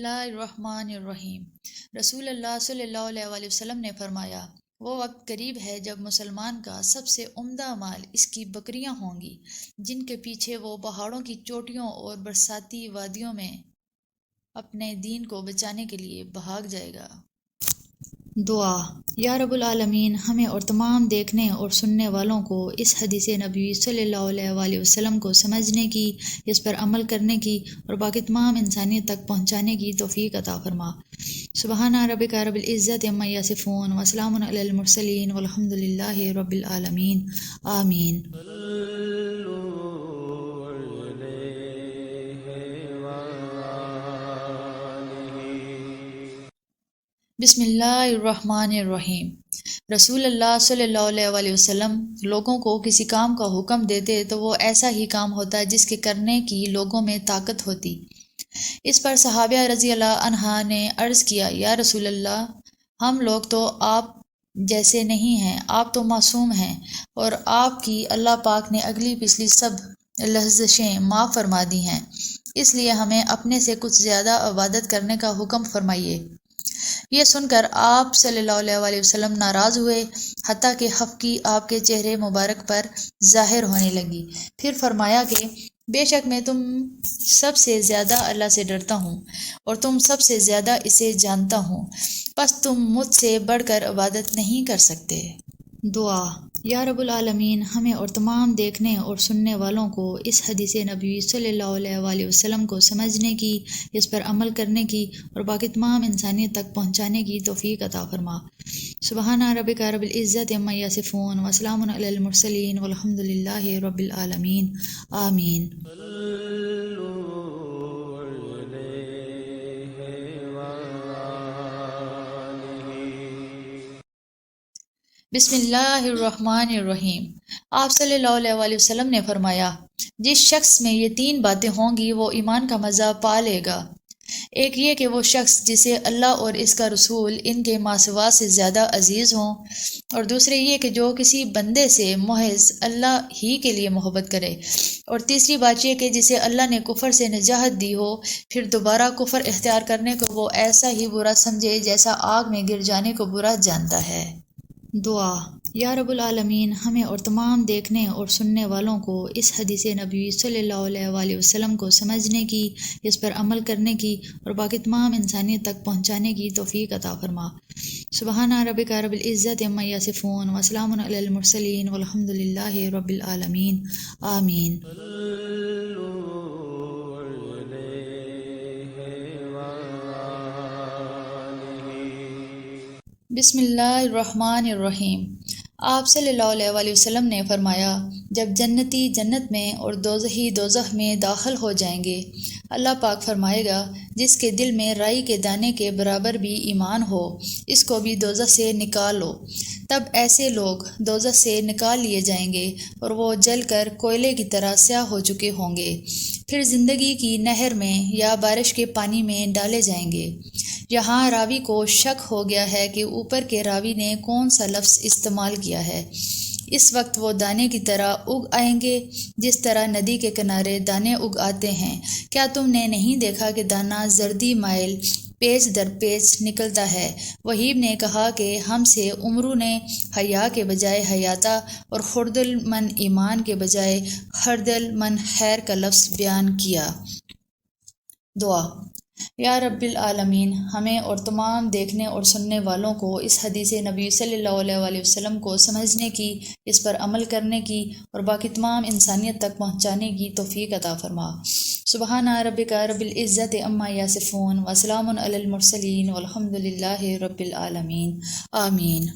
اللہ الرحمن الرحیم۔ رسول اللہ صلی اللہ علیہ وآلہ وسلم نے فرمایا، وہ وقت قریب ہے جب مسلمان کا سب سے عمدہ مال اس کی بکریاں ہوں گی، جن کے پیچھے وہ پہاڑوں کی چوٹیوں اور برساتی وادیوں میں اپنے دین کو بچانے کے لیے بھاگ جائے گا۔ دعا: یا رب العالمین، ہمیں اور تمام دیکھنے اور سننے والوں کو اس حدیث نبوی صلی اللہ علیہ وآلہ وسلم کو سمجھنے کی، اس پر عمل کرنے کی اور باقی تمام انسانیت تک پہنچانے کی توفیق عطا فرما۔ سبحان ربک رب العزت عما یصفون وسلام علی المرسلین والحمد للہ رب العالمین، آمین۔ بسم اللہ الرحمن الرحیم۔ رسول اللہ صلی اللہ علیہ وآلہ وسلم لوگوں کو کسی کام کا حکم دیتے تو وہ ایسا ہی کام ہوتا جس کے کرنے کی لوگوں میں طاقت ہوتی۔ اس پر صحابہ رضی اللہ عنہ نے عرض کیا، یا رسول اللہ، ہم لوگ تو آپ جیسے نہیں ہیں، آپ تو معصوم ہیں، اور آپ کی اللہ پاک نے اگلی پچھلی سب لغزشیں معاف فرما دی ہیں، اس لیے ہمیں اپنے سے کچھ زیادہ عبادت کرنے کا حکم فرمائیے۔ یہ سن کر آپ صلی اللہ علیہ وآلہ وسلم ناراض ہوئے، حتیٰ کہ خفگی آپ کے چہرے مبارک پر ظاہر ہونے لگی۔ پھر فرمایا کہ بے شک میں تم سب سے زیادہ اللہ سے ڈرتا ہوں اور تم سب سے زیادہ اسے جانتا ہوں، پس تم مجھ سے بڑھ کر عبادت نہیں کر سکتے۔ دعا: یا رب العالمین، ہمیں اور تمام دیکھنے اور سننے والوں کو اس حدیث نبوی صلی اللہ علیہ وآلہ وسلم کو سمجھنے کی، اس پر عمل کرنے کی اور باقی تمام انسانیت تک پہنچانے کی توفیق عطا فرما۔ سبحان ربک رب العزت عما یصفون وسلام علی المرسلین والحمد للہ رب العالمین، آمین۔ بسم اللہ الرحمن الرحیم۔ آپ صلی اللہ علیہ وآلہ وسلم نے فرمایا، جس شخص میں یہ تین باتیں ہوں گی وہ ایمان کا مزہ پا لے گا۔ ایک یہ کہ وہ شخص جسے اللہ اور اس کا رسول ان کے ماسوا سے زیادہ عزیز ہوں، اور دوسرے یہ کہ جو کسی بندے سے محض اللہ ہی کے لیے محبت کرے، اور تیسری بات یہ کہ جسے اللہ نے کفر سے نجات دی ہو، پھر دوبارہ کفر اختیار کرنے کو وہ ایسا ہی برا سمجھے جیسا آگ میں گر جانے کو برا جانتا ہے۔ دعا: یا رب العالمین، ہمیں اور تمام دیکھنے اور سننے والوں کو اس حدیث نبوی صلی اللہ علیہ وآلہ وسلم کو سمجھنے کی، اس پر عمل کرنے کی اور باقی تمام انسانیت تک پہنچانے کی توفیق عطا فرما۔ سبحان ربک رب العزت عما یصفون وسلام علی المرسلین والحمد للہ رب العالمین، آمین۔ بسم اللہ الرحمن الرحیم۔ آپ صلی اللہ علیہ وآلہ وسلم نے فرمایا، جب جنتی جنت میں اور دوزخی دوزخ میں داخل ہو جائیں گے، اللہ پاک فرمائے گا، جس کے دل میں رائی کے دانے کے برابر بھی ایمان ہو، اس کو بھی دوزخ سے نکالو۔ تب ایسے لوگ دوزخ سے نکال لیے جائیں گے اور وہ جل کر کوئلے کی طرح سیاہ ہو چکے ہوں گے، پھر زندگی کی نہر میں یا بارش کے پانی میں ڈالے جائیں گے۔ یہاں راوی کو شک ہو گیا ہے کہ اوپر کے راوی نے کون سا لفظ استعمال کیا ہے۔ اس وقت وہ دانے کی طرح اگ آئیں گے، جس طرح ندی کے کنارے دانے اگ آتے ہیں۔ کیا تم نے نہیں دیکھا کہ دانہ زردی مائل پیچ در پیچ نکلتا ہے؟ وہیب نے کہا کہ ہم سے عمرو نے حیا کے بجائے حیاتہ اور خردل من ایمان کے بجائے خردل من خیر کا لفظ بیان کیا۔ دعا: یا رب العالمین، ہمیں اور تمام دیکھنے اور سننے والوں کو اس حدیث نبی صلی اللہ علیہ وآلہ وسلم کو سمجھنے کی، اس پر عمل کرنے کی اور باقی تمام انسانیت تک پہنچانے کی توفیق عطا فرما۔ سبحان ربک رب العزت عما یصفون وسلام علی المرسلین والحمد للہ رب العالمین، آمین۔